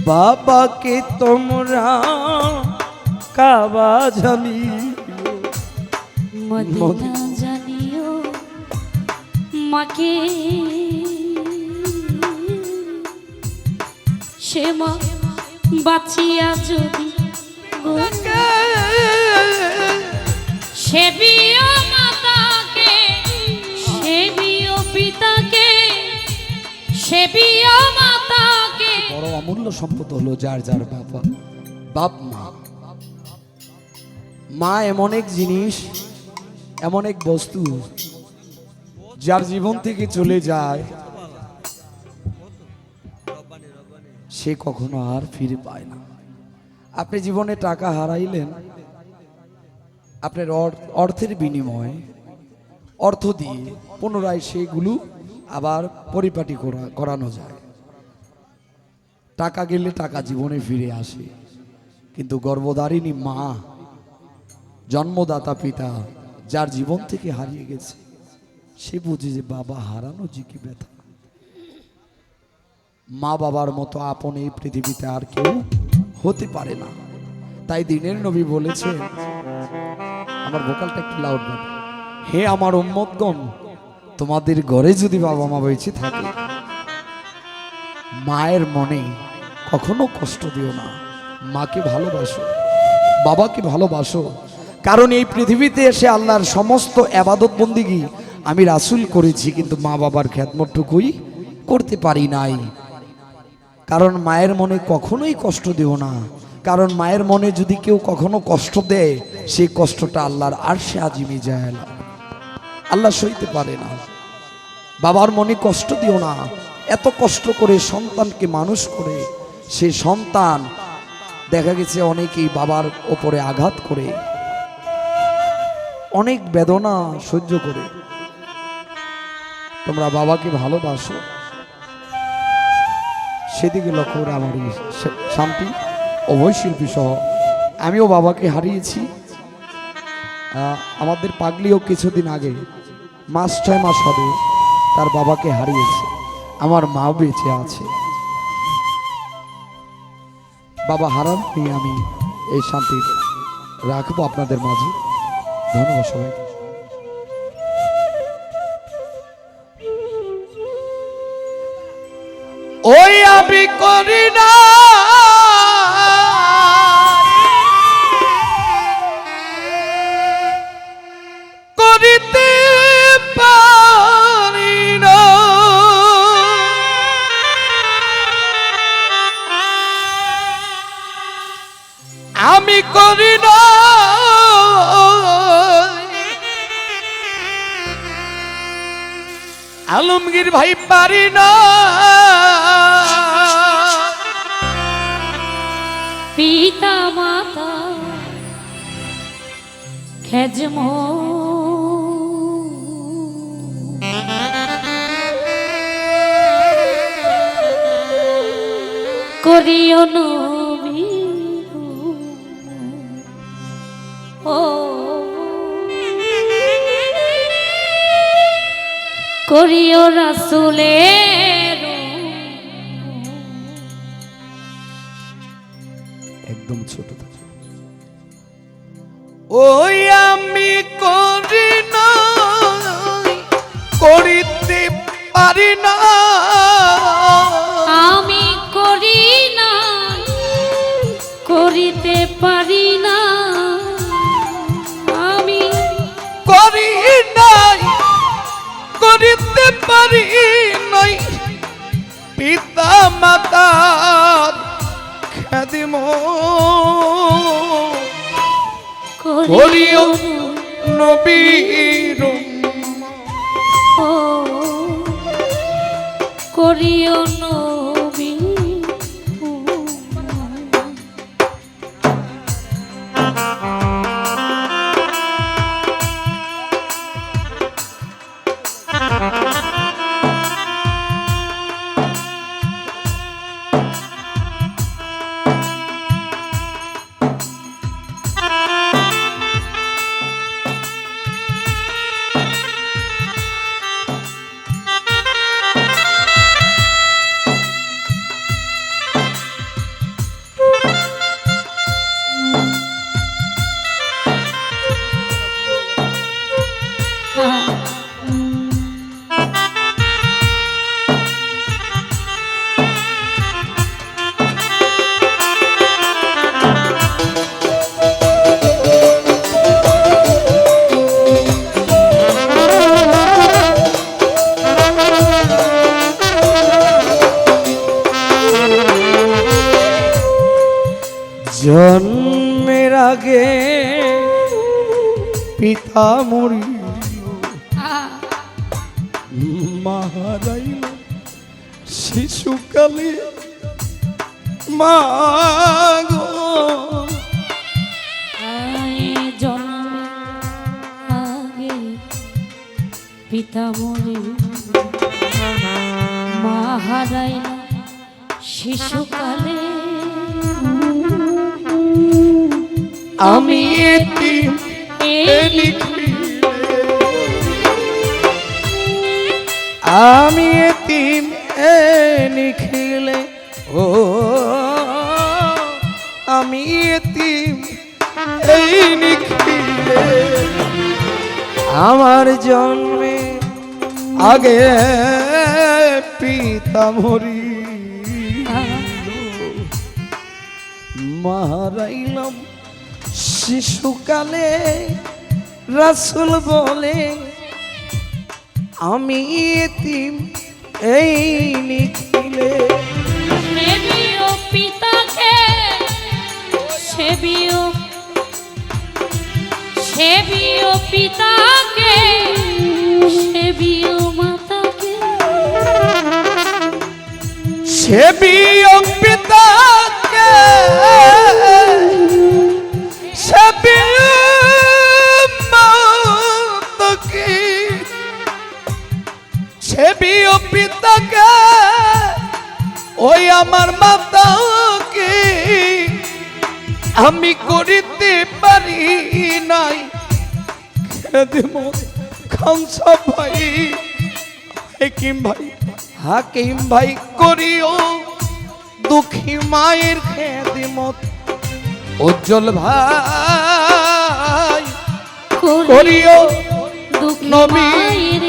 বাবাকে তোমরা কাবা জানিও, মদিনা জানিও মাকে, সে মা বাঁচিয়া যদি সেবিও মাতাকে, সেবিও পিতাকে, সেবিও মাতাকে। বড় অমূল্য সম্পদ হলো যার যার বাবা বাপ মা। মা এমন এক জিনিস, এমন এক বস্তু যার জীবন থেকে চলে যায় সে কখনো আর ফিরে পায় না। আপনি জীবনে টাকা হারাইলেন, আপনার অর্থের বিনিময়ে অর্থ দিয়ে পুনরায় সেগুলো আবার পরিপাটি করানো যায়। টাকা গেলে টাকা জীবনে ফিরে আসে, কিন্তু গর্ভধারিণী মা, জন্মদাতা পিতা যার জীবন থেকে হারিয়ে গেছে, সে বুঝে যে বাবা হারানো যে কি ব্যথা। মা বাবার মতো আপন এই পৃথিবীতে আর কেউ হতে পারে না। তাই দিনের নবী বলেছেন, আমার ভোকালটা একটু লাউড বাবা, হে আমার উম্মতগণ, তোমাদের ঘরে যদি বাবা মা বেঁচে থাকে, মায়ের মনে কখনো কষ্ট দিও না। মাকে ভালোবাসো, বাবাকে ভালোবাসো, কারণ এই পৃথিবীতে এসে আল্লাহর সমস্ত ইবাদত বন্দিগি আমি রাসূল করেছি, কিন্তু মা বাবার খেদমতটুকুই করতে পারি নাই। কারণ মায়ের মনে কখনোই কষ্ট দিও না, কারণ মায়ের মনে যদি কেউ কখনো কষ্ট দেয়, সেই কষ্টটা আল্লাহর আরশে আজিমে যায়, আল্লাহ সইতে পারে না। বাবার মনে কষ্ট দিও না। এত কষ্ট করে সন্তানকে মানুষ করে, সে সন্তান দেখা গেছে অনেকেই বাবার ওপরে আঘাত করে, অনেক বেদনা সহ্য করে। তোমরা বাবাকে ভালোবাসো, সেদিকে লক্ষ্য করে আমার শান্তি অভয়শিল্পী সহ আমিও বাবাকে হারিয়েছি। আমাদের পাগলিও কিছুদিন আগে 5-6 মাস হবে তার বাবাকে হারিয়েছে। আমার মা বেঁচে আছে। বাবা হারান নিয়ে আমি এই শান্তি রাখবো আপনাদের মাঝে। ধন্যবাদ সবাই। ওই আমি করি না করিতে পারি না, আমি করি না আলমগীর ভাই পারি না, পিতা মাতা খেজম করিও নবী ও করিও রাসূলের একদম ছোট। ওই আমি করি না করিতে পারি না, আমি করি না করিতে পারি না, আমি করি নাই করিতে পারি নাই, পিতা মাতা খাদিম করিও নবীর ও করিও নবী জন্মের আগে পিতা মরি মা হারাইল শিশুকালে মা গো জন্মের আগে পিতা মরে মা হারাইল শিশুকালে আমি এতিম আমি এতিম নিখিলে ও আমি এতিম এই নিখিলে আমার জন্মে আগে পিতা মরি মারাইলাম শিশুকালে রাসূল বলে আমি এতিম এই নিখিলে সেবিও পিতাকে সেবিও পিতাকে সেবিও মাতাকে সেবিও পিতাকে সেবিও মাতাকে সেবিও পিতাকে ওই আমার মাতাকে আমি করিতে পারি নাই খানসা ভাই হাকিম ভাই করিও দুঃখী মায়ের খেদমত উজ্জ্বল ভাই করিও নবীর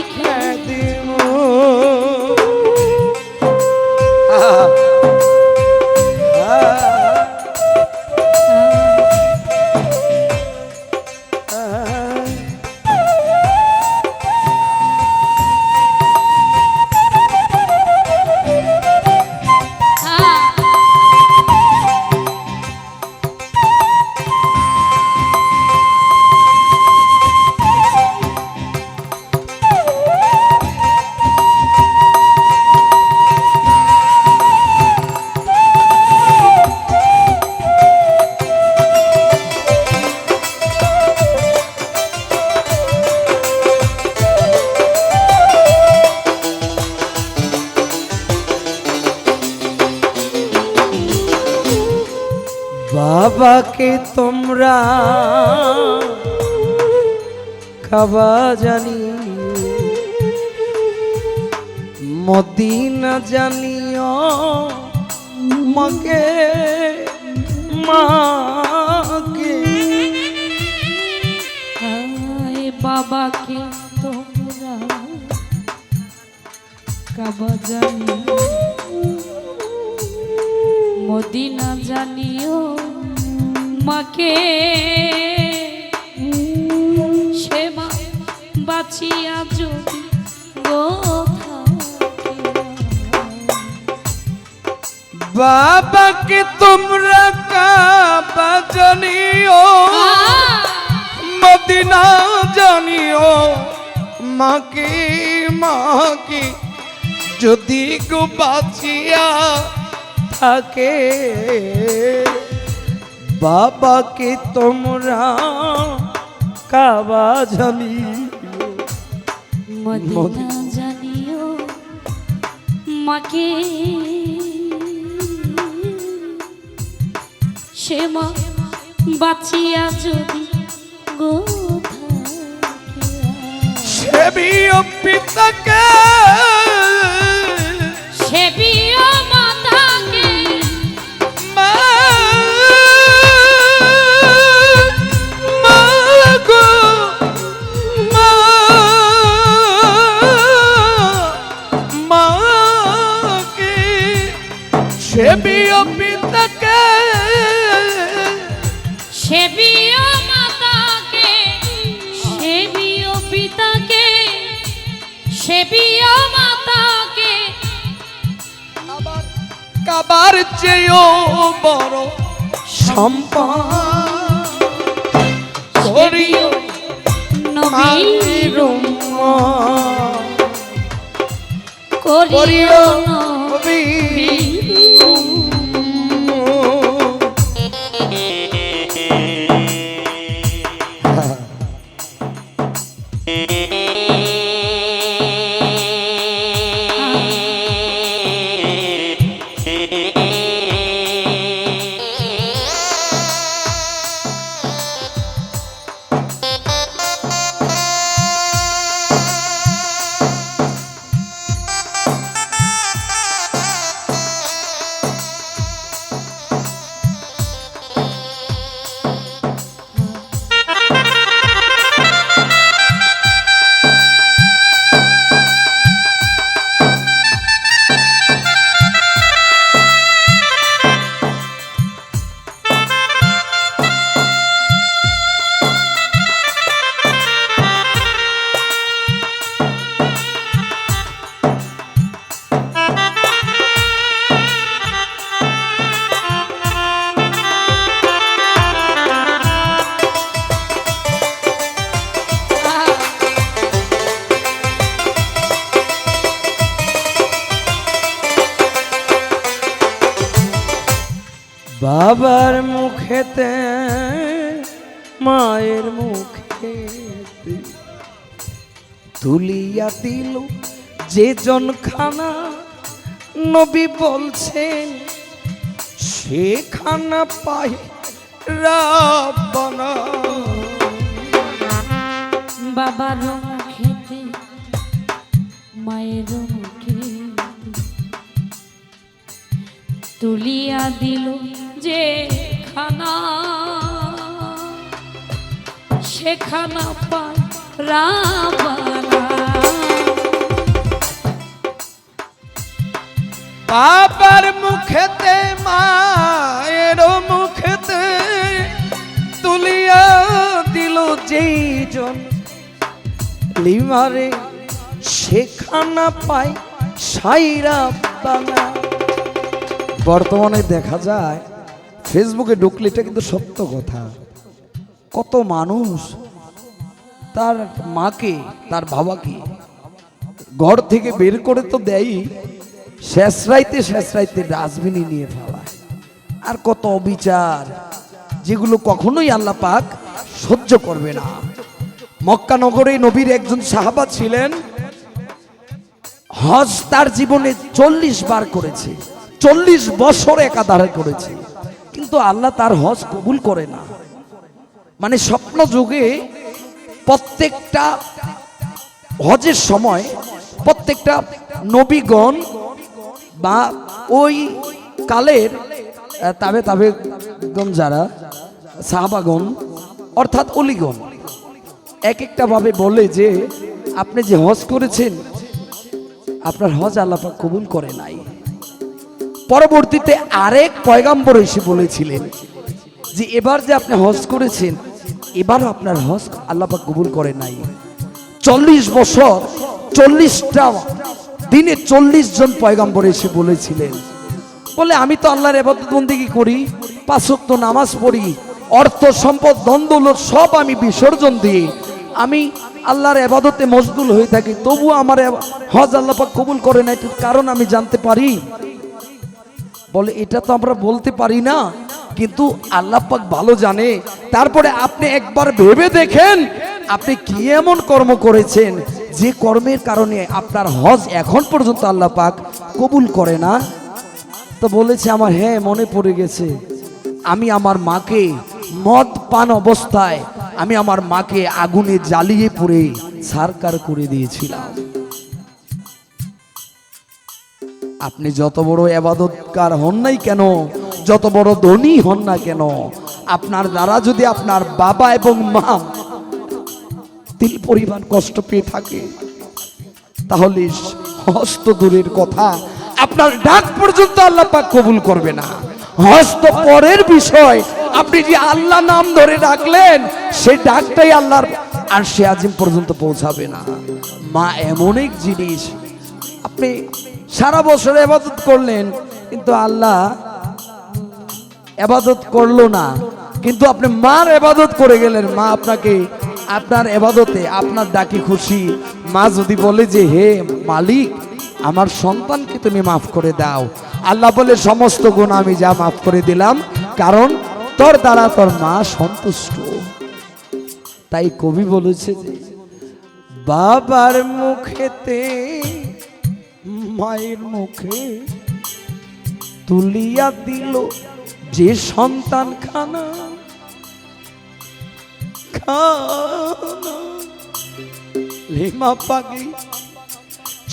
বাবাকে তোমরা কাবা জানি মদিনা জানিও মাকে বাবাকে তোমরা কাবা জানিও মদিনা জানিও মাকে সে মা বাঁচিয়া যদি গো বাবাকে তোমরা কাবা জানিও মদিনা জানিও মাকে যদি গো বাঁচিয়া থাকে বাবাকে তোমরা কাবা জানিও মদিনা জানিও মাকে সে মা বাঁচিয়া যদি গো সেবিও পিতাকে সেবিও মাতাকে সেবিও পিতাকে সেবিও মাতাকে সেবিও পিতাকে সেবিও মাতাকে কাবার চেয়েও বড় সম্পদ সেবিও নবীর করিও নবীর বাবার মুখেতে মায়ের মুখে তুলিয়া দিল যে জন খানা নবী বলছেন সে খানা পাই রাব্বানা। বাবার মুখেতে মায়ের মুখে তুলিয়া দিল যে খানা সেখানা পায় রাব্বানা। বাবার মুখেতে মায়ের মুখেতে তুলিয়া দিল যেই জন লিমারে সেখানা পাই সাইরা বাংলা। বর্তমানে দেখা যায় ফেসবুকে ঢুকলে এটা কিন্তু সত্য কথা, কত মানুষ তার মাকে তার বাবাকে ঘর থেকে বের করে তো দেয়ই, শেষ রাইতে ডাস্টবিনে নিয়ে ফেলায়। আর কত অবিচার যেগুলো কখনোই আল্লাহ পাক সহ্য করবে না। মক্কা নগরে নবীর একজন সাহাবা ছিলেন, হজ তার জীবনে 40 বার করেছে, 40 বছর একাধারে করেছে, কিন্তু আল্লাহ তার হজ কবুল করে না। মানে স্বপ্ন যুগে প্রত্যেকটা হজের সময় প্রত্যেকটা নবীগণ বা ওই কালের তাবেগণ যারা সাহাবাগণ অর্থাৎ অলিগণ এক একটা ভাবে বলে যে আপনি যে হজ করেছেন আপনার হজ আল্লাহ পাক কবুল করে নাই। পরবর্তীতে আরেক পয়গাম্বর এসে বলেছিলেন যে এবার যে আপনি হজ করেছেন এবারও আপনার হজ আল্লাহ পাক কবুল করে নাই। 40 বছর 40টা দিনে 40 জন পয়গাম্বর এসে বলেছিলেন, বলে আমি তো আল্লাহর ইবাদত বন্দেগী করি, 5 ওয়াক্ত নামাজ পড়ি, অর্থ সম্পদ ধন দৌলত সব আমি বিসর্জন দিয়ে আমি আল্লাহর ইবাদতে মশগুল হয়ে থাকি, তবু আমার হজ আল্লাহ পাক কবুল করে না, এটার কারণ আমি জানতে পারি? বলে এটা তো আমরা বলতে পারি না, কিন্তু আল্লাহ পাক ভালো জানে। তারপরে আপনি একবার ভেবে দেখেন আপনি কি এমন কর্ম করেছেন যে কর্মের কারণে আপনার হজ এখন পর্যন্ত আল্লাহ পাক কবুল করে না। তো বলেছে আমার হ্যাঁ মনে পড়ে গেছে, আমি আমার মাকে মদ পান অবস্থায় আমি আমার মাকে আগুনে জ্বালিয়ে পুড়ে ছারখার করে দিয়েছিলাম। আপনি যত বড় ইবাদতকার হন নাই কেন, যত বড় ধনী হন না কেন, আপনার দ্বারা যদি আপনার বাবা এবং মা তিল পরিমাণ কষ্ট পেয়ে থাকে তাহলে হস্ত দূরের কথা আপনার ডাক পর্যন্ত আল্লাহ পাক কবুল করবে না। হস্ত পরের বিষয়, আপনি যে আল্লাহ নাম ধরে ডাকলেন সেই ডাকটাই আল্লাহর আরশে আজিম পর্যন্ত পৌঁছাবে না। মা এমন এক জিনিস, আপনি সারা বছর ইবাদত করলেন কিন্তু আল্লাহ এবাদত করলো না, কিন্তু আপনি মার এবাদত করে গেলেন। মা আপনাকে আপনার এবাদতে আপনার ডাকি খুশি। মা যদি বলে যে হে মালিক আমার সন্তানকে তুমি মাফ করে দাও, আল্লাহ বলে সমস্ত গুনাহ আমি যা মাফ করে দিলাম, কারণ তোর দ্বারা তোর মা সন্তুষ্ট। তাই কবি বলেছে যে বাবার মুখেতে মায়ের মুখে তুলিয়া দিল যে সন্তান খানা খানা, লিমা পাগলি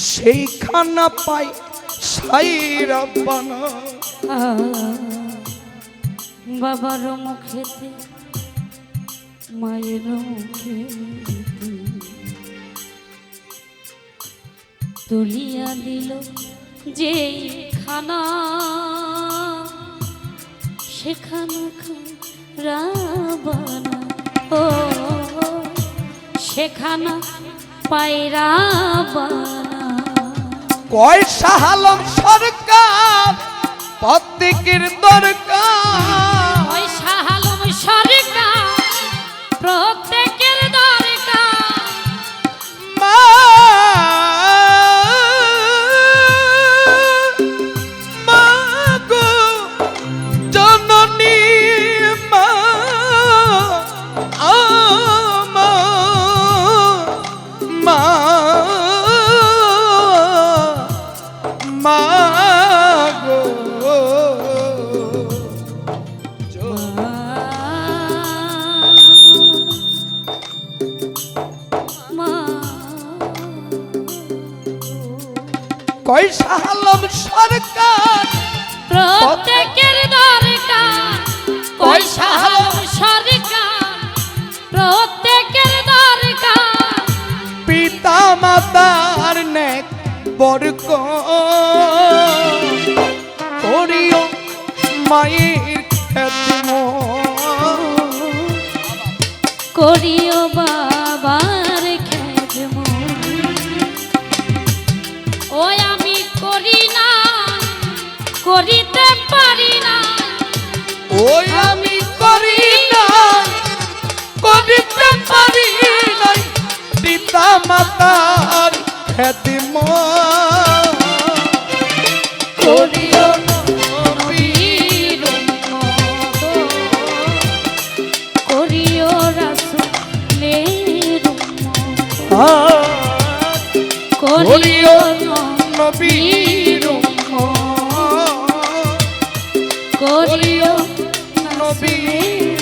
সেই খানা পাই সাইরা বানা। বাবার মুখেতে মায়ের মুখে তুলিয়া দিল যে খানা, সেখানা রাবানা, ও সেখানা পায়রা বানা। কয় শাহ আলম সরকার প্রত্যেকের দরকার, ওই শাহ আলম সরকার প্রত্যেকের দরকার। মা মা গো জননী মা মা মা গো কয় শাহ আলম সরকার প্রত্যেকের দরকার, ওই শাহ আলম সরকার প্রত্যেকের দরকার। পিতা মাতার নেক বরক করিও মায়ের খেদমত, করিও বাবার খেদমত। ওই আমি করি না, করিতে পারি না, ওই আমি করি না করিতে পারি নাই পিতা মাতার খেদমত, করিও নবীর উম্মত, করিও রাসূলের উম্মত, করিও নবীর করিও নবীর